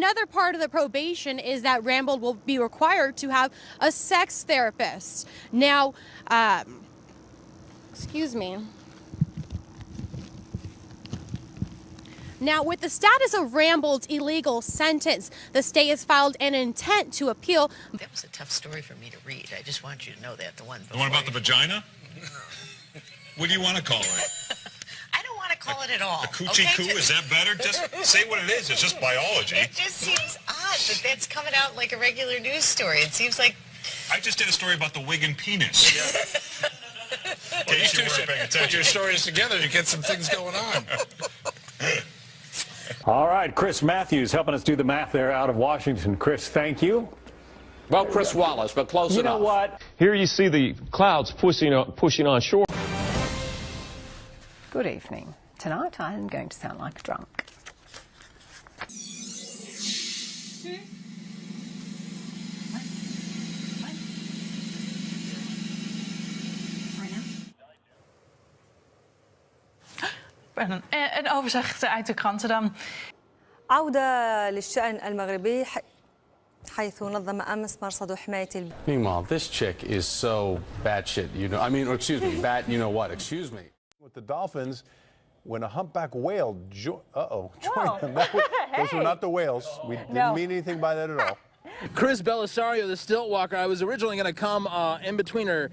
another part of the probation is that Rambold will be required to have a sex therapist. Now, excuse me. Now, with the status of Rambold's illegal sentence, the state has filed an intent to appeal. That was a tough story for me to read. I just want you to know that. The one about the vagina? What do you want to call it? I don't want to call it at all. The coochie coo, is that better? Just say what it is. It's just biology. It just seems odd that that's coming out like a regular news story. It seems like... I just did a story about the wig and penis. Yeah. Well, you two weren't paying attention. Put your stories together to get some things going on. All right, Chris Matthews helping us do the math there out of Washington. Chris, thank you. Well, Chris Wallace, but close enough. You know what? Here you see the clouds pushing on shore. Good evening. Tonight I'm going to sound like a drunk. Een overzicht uit de kranten dan. عودة للشأن المغربي حيث نظم أمس مرصد حماية. Meanwhile, this chick is so batshit, you know. I mean, excuse me, bat, you know what? Excuse me. With the Dolphins, when a humpback whale joined them. Those were not the whales. We didn't mean anything by that at all. Chris Belisario, the stilt walker, I was originally going to come in between her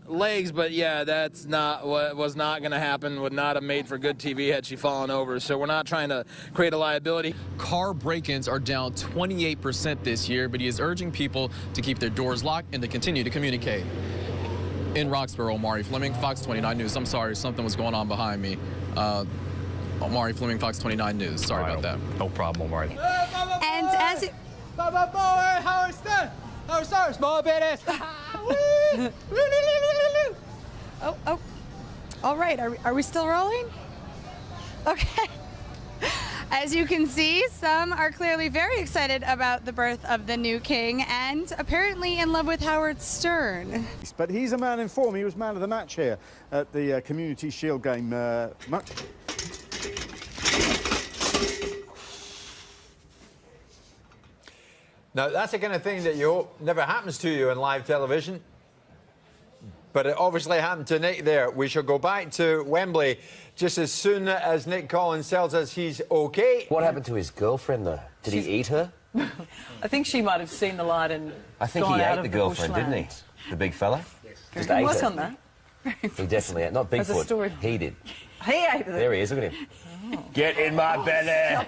legs, but yeah, that's not what was not going to happen. Would not have made for good TV had she fallen over. So we're not trying to create a liability. Car break-ins are down 28% this year, but he is urging people to keep their doors locked and to continue to communicate. In Roxborough, Omari Fleming, Fox 29 News. I'm sorry, something was going on behind me. Omari Fleming, Fox 29 News. Sorry about that. No problem, Omari. And as it... Howard Stern, small badass. Oh. All right, are we still rolling? Okay. As you can see, some are clearly very excited about the birth of the new king and apparently in love with Howard Stern. But he's a man in form. He was man of the match here at the Community Shield game. Now, that's the kind of thing that you hope never happens to you in live television. But it obviously happened to Nick there. We shall go back to Wembley just as soon as Nick Collins tells us he's OK. What happened to his girlfriend, though? Did he eat her? I think she might have seen the light and I think he ate the girlfriend, didn't he? The big fella? Yes. Just ate was her. on that. He definitely ate. Not Bigfoot. He did. He ate it. There he is. Look at him. Oh. Get in my belly.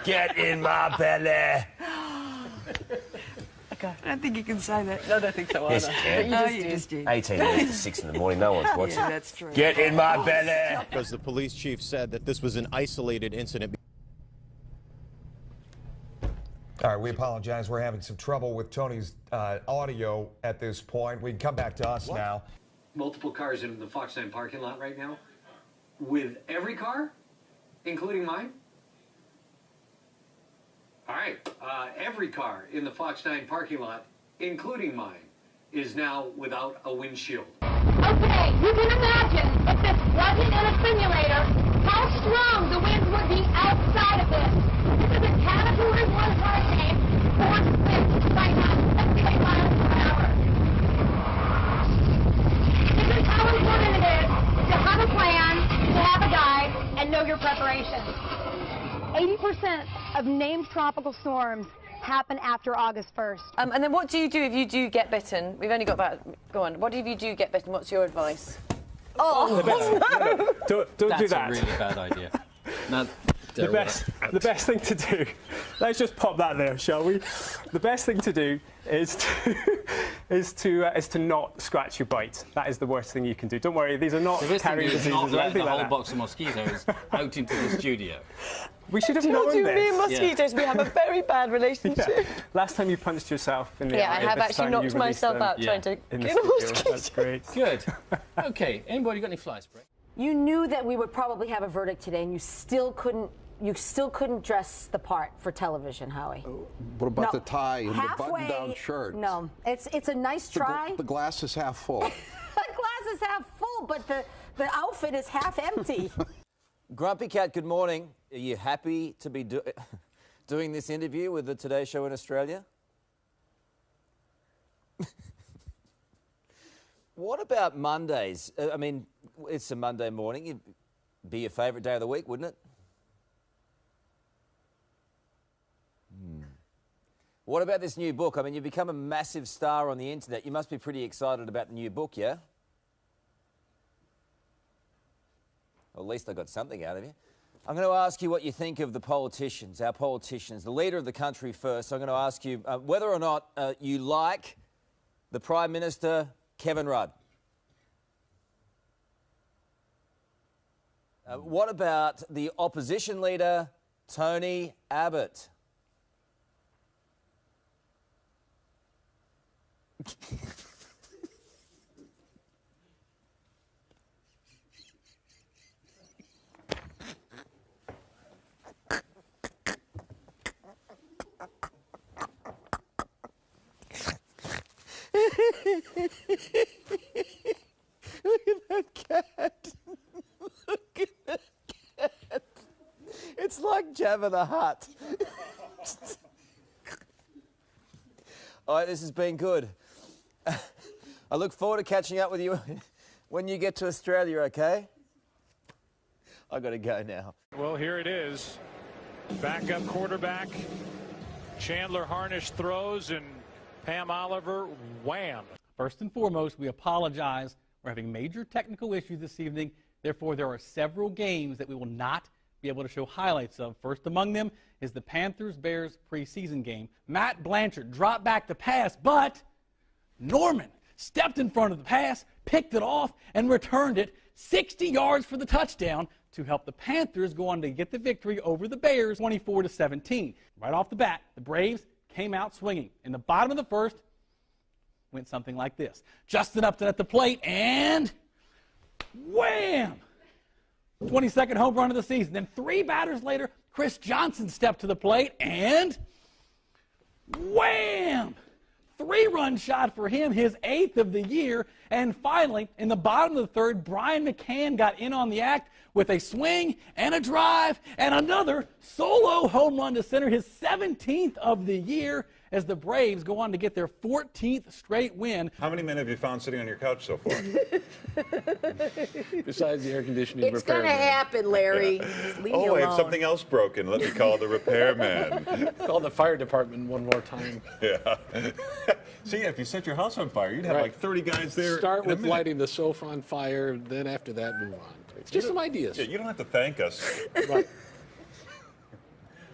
Get in my belly. Okay. I don't think you can say that. No, I don't think so either. Yes, you can. You just did. 18 minutes to 6 in the morning. No one's watching. Yeah, that's true. Get in my belly. Because the police chief said that this was an isolated incident. All right, we apologize. We're having some trouble with Tony's audio at this point. We can come back to us now. Multiple cars in the Fox 9 parking lot right now. With every car, including mine? All right, every car in the Fox 9 parking lot, including mine, is now without a windshield. Okay, you can imagine if this wasn't in a simulator, how strong the winds would be outside of this. This is a Category 1 hurricane, force winds right now, 78 miles per hour. This is how important it is to have a plan, to have a guide, and know your preparations. 80% of named tropical storms happen after August 1st. And then what do you do if you do get bitten? We've only got about... Go on. What if you do get bitten? What's your advice? Oh, no! Don't do that. That's a really bad idea. The best thing to do, let's just pop that there, shall we? The best thing to do is to not scratch your bite. That is the worst thing you can do. Don't worry, these are not carrying diseases not or let anything the like whole that. box of mosquitoes out into the studio. We should have known this. Me and mosquitoes, we have a very bad relationship. Yeah. Last time you punched yourself in the eye. Yeah, I have actually knocked myself out trying to get a mosquito. That's great. Good. Okay, anybody got any fly spray? You knew that we would probably have a verdict today, and you still couldn't dress the part for television, Howie. What about the tie and the button-down shirt? No, it's a nice try. The glass is half full. The glass is half full, but the outfit is half empty. Grumpy Cat, good morning. Are you happy to be doing this interview with the Today Show in Australia? What about Mondays? I mean, it's a Monday morning. It'd be your favourite day of the week, wouldn't it? What about this new book? I mean, you've become a massive star on the internet. You must be pretty excited about the new book, yeah? Well, at least I got something out of you. I'm going to ask you what you think of the politicians, our politicians, the leader of the country first. So I'm going to ask you whether or not you like the Prime Minister, Kevin Rudd. What about the opposition leader, Tony Abbott? Look at that cat. Look at that cat. It's like Jabba the Hutt. All right, this has been good. I look forward to catching up with you when you get to Australia, okay? I got to go now. Well, here it is. Backup quarterback. Chandler Harnish throws, and Pam Oliver, wham. First and foremost, we apologize. We're having major technical issues this evening. Therefore, there are several games that we will not be able to show highlights of. First among them is the Panthers-Bears preseason game. Matt Blanchard dropped back to pass, but Norman stepped in front of the pass, picked it off, and returned it 60 yards for the touchdown to help the Panthers go on to get the victory over the Bears 24-17. Right off the bat, the Braves came out swinging. In the bottom of the first, went something like this. Justin Upton at the plate, and wham! 22nd home run of the season. Then 3 batters later, Chris Johnson stepped to the plate, and wham! 3-run shot for him, his 8th of the year. And finally, in the bottom of the third, Brian McCann got in on the act with a swing and a drive and another solo home run to center, his 17th of the year, as the Braves go on to get their 14th straight win. How many men have you found sitting on your couch so far? Besides the air conditioning It's going to happen, Larry. Just leave me Oh, I have alone. something else broken. Let me call the repairman. Call the fire department one more time. Yeah. See, if you set your house on fire, you'd have like 30 guys there. Start in a with minute. lighting the sofa on fire, then after that, move on. It's just some ideas. Yeah, you don't have to thank us. Right.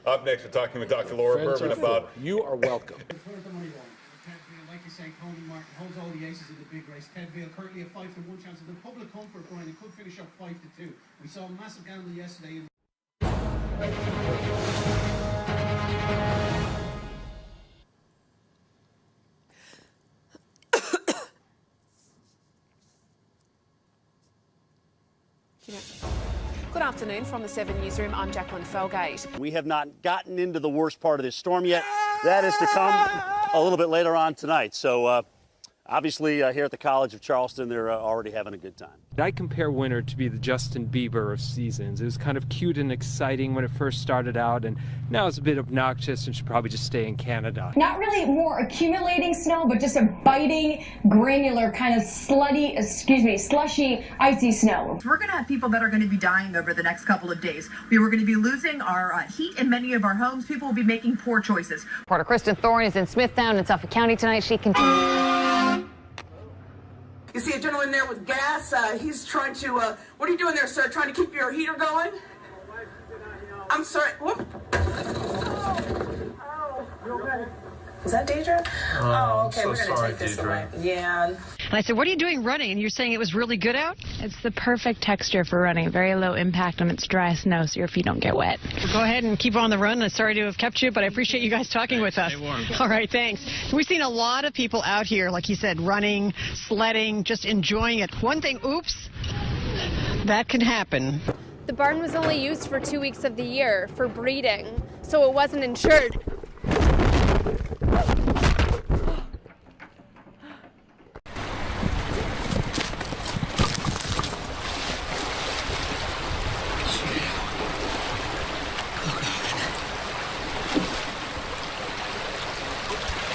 Up next, we're talking with Dr. Laura Berman about... You are welcome. Like you say, Coleman Martin holds all the aces in the big race. Ted Vale currently a 5-1 chance of the public comfort, Brian. It could finish up 5-2. We saw a massive gamble yesterday. Good afternoon from the 7 Newsroom. I'm Jacqueline Felgate. We have not gotten into the worst part of this storm yet. That is to come a little bit later on tonight. So obviously here at the College of Charleston, they're already having a good time. I compare winter to be the Justin Bieber of seasons. It was kind of cute and exciting when it first started out, and now it's a bit obnoxious and should probably just stay in Canada. Not really more accumulating snow, but just a biting, granular, kind of slushy, icy snow. We're going to have people that are going to be dying over the next couple of days. We were going to be losing our heat in many of our homes. People will be making poor choices. Reporter Kristen Thorne is in Smithtown in Suffolk County tonight. She continues. You see a gentleman there with gas. He's trying to, what are you doing there, sir? Trying to keep your heater going? I'm sorry. What? Is that Deidre? Oh, okay. We're going to take this away. Yeah. And I said, what are you doing running? And you're saying it was really good out? It's the perfect texture for running. Very low impact on its dry snow, so your feet don't get wet. Well, go ahead and keep on the run. I'm sorry to have kept you, but I appreciate you guys talking with us. All right, thanks. We've seen a lot of people out here, like you said, running, sledding, just enjoying it. One thing, oops, that can happen. The barn was only used for 2 weeks of the year for breeding, so it wasn't insured.